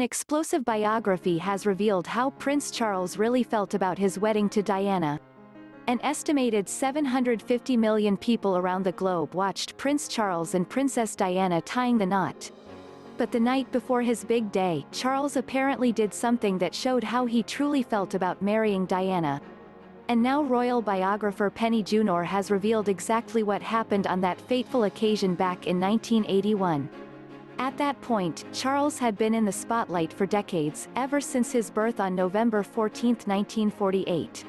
explosive biography has revealed how Prince Charles really felt about his wedding to Diana. An estimated 750 million people around the globe watched Prince Charles and Princess Diana tying the knot. But the night before his big day, Charles apparently did something that showed how he truly felt about marrying Diana. And now royal biographer Penny Junor has revealed exactly what happened on that fateful occasion back in 1981. At that point, Charles had been in the spotlight for decades, ever since his birth on November 14, 1948.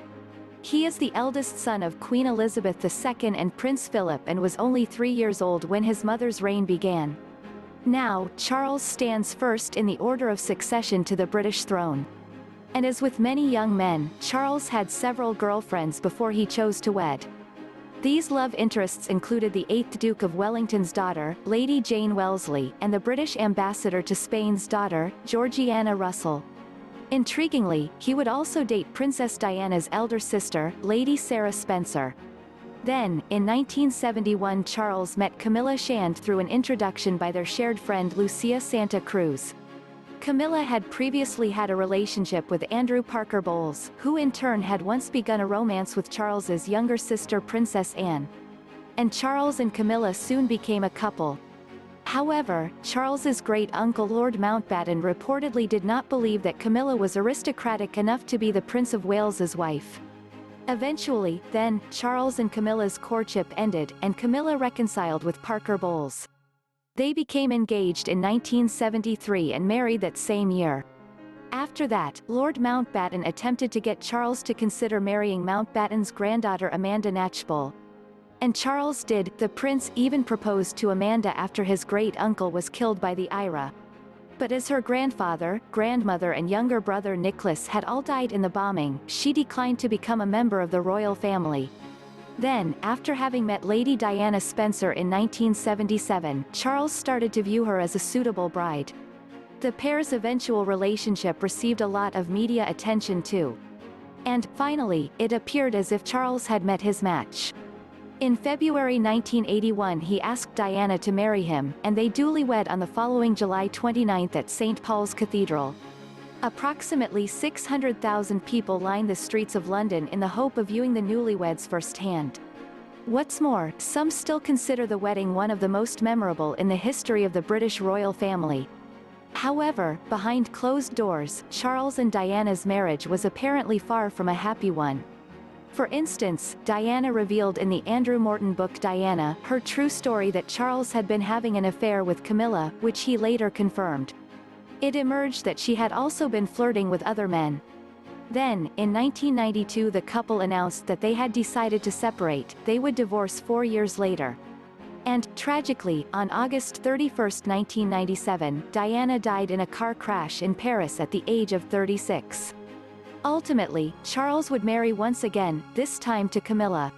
He is the eldest son of Queen Elizabeth II and Prince Philip and was only 3 years old when his mother's reign began. Now, Charles stands first in the order of succession to the British throne. And as with many young men, Charles had several girlfriends before he chose to wed. These love interests included the 8th Duke of Wellington's daughter, Lady Jane Wellesley, and the British ambassador to Spain's daughter, Georgiana Russell. Intriguingly, he would also date Princess Diana's elder sister, Lady Sarah Spencer. Then, in 1971, Charles met Camilla Shand through an introduction by their shared friend Lucia Santa Cruz. Camilla had previously had a relationship with Andrew Parker Bowles, who in turn had once begun a romance with Charles's younger sister Princess Anne. And Charles and Camilla soon became a couple. However, Charles's great-uncle Lord Mountbatten reportedly did not believe that Camilla was aristocratic enough to be the Prince of Wales's wife. Eventually, then, Charles and Camilla's courtship ended, and Camilla reconciled with Parker Bowles. They became engaged in 1973 and married that same year. After that, Lord Mountbatten attempted to get Charles to consider marrying Mountbatten's granddaughter Amanda Knatchbull. And Charles did. The prince even proposed to Amanda after his great-uncle was killed by the IRA. But as her grandfather, grandmother and younger brother Nicholas had all died in the bombing, she declined to become a member of the royal family. Then, after having met Lady Diana Spencer in 1977, Charles started to view her as a suitable bride. The pair's eventual relationship received a lot of media attention too. And, finally, it appeared as if Charles had met his match. In February 1981 he asked Diana to marry him, and they duly wed on the following July 29 at St. Paul's Cathedral. Approximately 600,000 people lined the streets of London in the hope of viewing the newlyweds firsthand. What's more, some still consider the wedding one of the most memorable in the history of the British royal family. However, behind closed doors, Charles and Diana's marriage was apparently far from a happy one. For instance, Diana revealed in the Andrew Morton book Diana, her true story that Charles had been having an affair with Camilla, which he later confirmed. It emerged that she had also been flirting with other men. Then, in 1992 the couple announced that they had decided to separate. They would divorce 4 years later. And, tragically, on August 31, 1997, Diana died in a car crash in Paris at the age of 36. Ultimately, Charles would marry once again, this time to Camilla.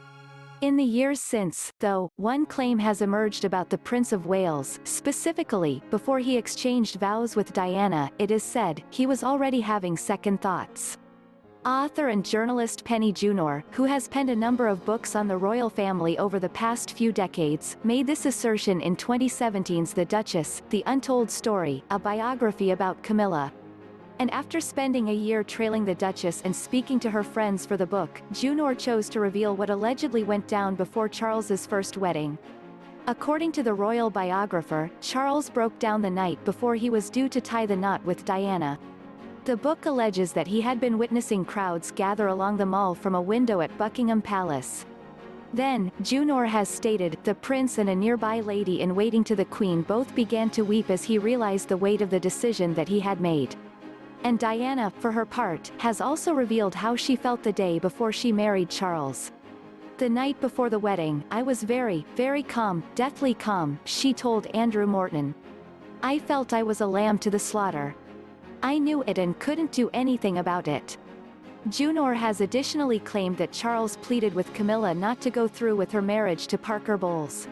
In the years since, though, one claim has emerged about the Prince of Wales. Specifically, before he exchanged vows with Diana, it is said, he was already having second thoughts. Author and journalist Penny Junor, who has penned a number of books on the royal family over the past few decades, made this assertion in 2017's The Duchess, The Untold Story, a biography about Camilla. And after spending a year trailing the Duchess and speaking to her friends for the book, Junor chose to reveal what allegedly went down before Charles's first wedding. According to the royal biographer, Charles broke down the night before he was due to tie the knot with Diana. The book alleges that he had been witnessing crowds gather along the Mall from a window at Buckingham Palace. Then, Junor has stated, the prince and a nearby lady in waiting to the Queen both began to weep as he realized the weight of the decision that he had made. And Diana, for her part, has also revealed how she felt the day before she married Charles. The night before the wedding, I was very, very calm, deathly calm, she told Andrew Morton. I felt I was a lamb to the slaughter. I knew it and couldn't do anything about it. Junor has additionally claimed that Charles pleaded with Camilla not to go through with her marriage to Parker Bowles.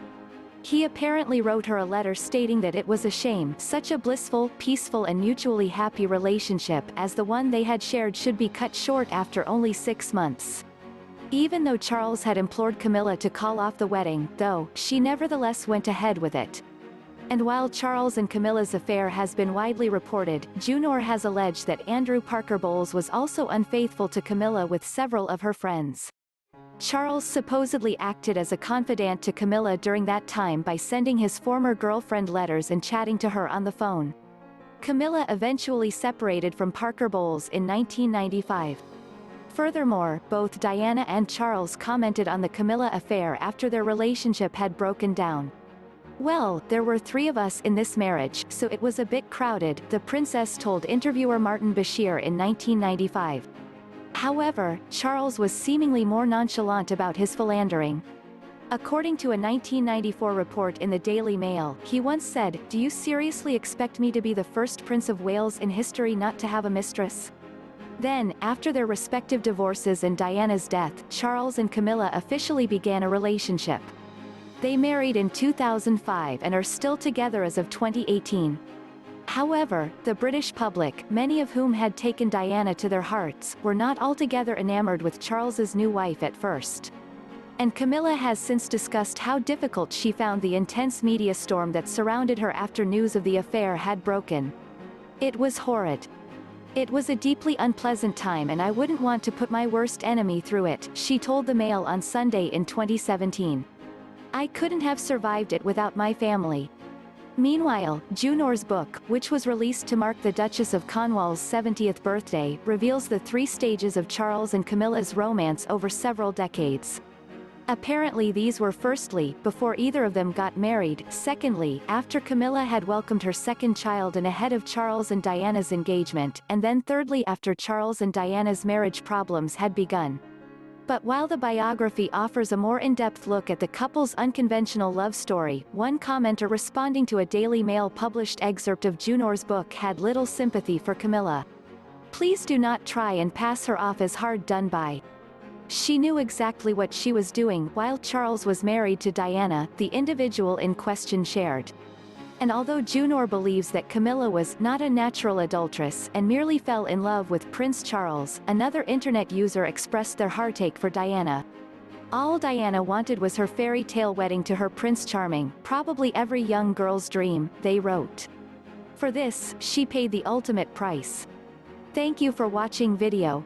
He apparently wrote her a letter stating that it was a shame such a blissful, peaceful and mutually happy relationship as the one they had shared should be cut short after only 6 months. Even though Charles had implored Camilla to call off the wedding, though, she nevertheless went ahead with it. And while Charles and Camilla's affair has been widely reported, Junor has alleged that Andrew Parker Bowles was also unfaithful to Camilla with several of her friends. Charles supposedly acted as a confidant to Camilla during that time by sending his former girlfriend letters and chatting to her on the phone. Camilla eventually separated from Parker Bowles in 1995. Furthermore, both Diana and Charles commented on the Camilla affair after their relationship had broken down. "Well, there were 3 of us in this marriage, so it was a bit crowded," the princess told interviewer Martin Bashir in 1995. However, Charles was seemingly more nonchalant about his philandering. According to a 1994 report in the Daily Mail, he once said, "Do you seriously expect me to be the first Prince of Wales in history not to have a mistress?" Then, after their respective divorces and Diana's death, Charles and Camilla officially began a relationship. They married in 2005 and are still together as of 2018. However, the British public, many of whom had taken Diana to their hearts, were not altogether enamored with Charles's new wife at first. And Camilla has since discussed how difficult she found the intense media storm that surrounded her after news of the affair had broken. "It was horrid. It was a deeply unpleasant time and I wouldn't want to put my worst enemy through it," she told the Mail on Sunday in 2017. "I couldn't have survived it without my family." Meanwhile, Junor's book, which was released to mark the Duchess of Cornwall's 70th birthday, reveals the 3 stages of Charles and Camilla's romance over several decades. Apparently these were firstly, before either of them got married, secondly, after Camilla had welcomed her second child and ahead of Charles and Diana's engagement, and then thirdly after Charles and Diana's marriage problems had begun. But while the biography offers a more in-depth look at the couple's unconventional love story, one commenter responding to a Daily Mail published excerpt of Junor's book had little sympathy for Camilla. "Please do not try and pass her off as hard done by. She knew exactly what she was doing while Charles was married to Diana," the individual in question shared. And although Junor believes that Camilla was not a natural adulteress and merely fell in love with Prince Charles, another internet user expressed their heartache for Diana. "All Diana wanted was her fairy tale wedding to her Prince Charming, probably every young girl's dream," they wrote. "For this, she paid the ultimate price. Thank you for watching video.